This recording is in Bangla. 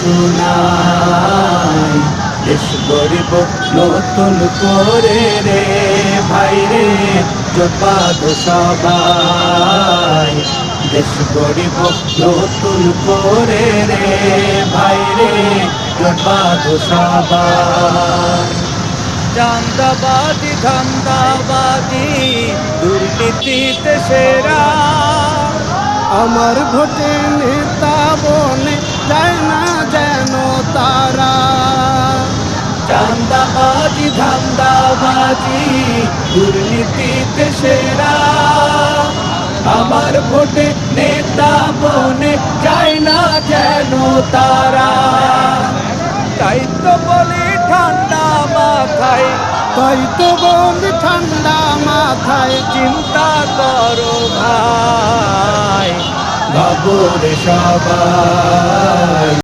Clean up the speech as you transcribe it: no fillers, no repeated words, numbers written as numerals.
কিছু নাই। দেশ গরিব নতুন করে রে ভাই রে, জোট বাঁধো সবাই। দেশ গরিব নতুন করে রে ভাই রে, জোট বাঁধো সবাই। চাঁদাবাজি ধান্দাবাজি দুর্নীতিতে সেরা, আমার ভোটে নেতা বনে যায় না যেন তারা। চাঁদাবাজি ধান্দাবাজি দুর্নীতিতে সেরা, আমার ভোটে নেতা বনে যায় না যেন তারা। তাই তো বলি ঠান্ডা মাথায়, তাই তো বলি ঠান্ডা মাথায়, চিন্তা করো ভাই। ভাবো রে সবাই।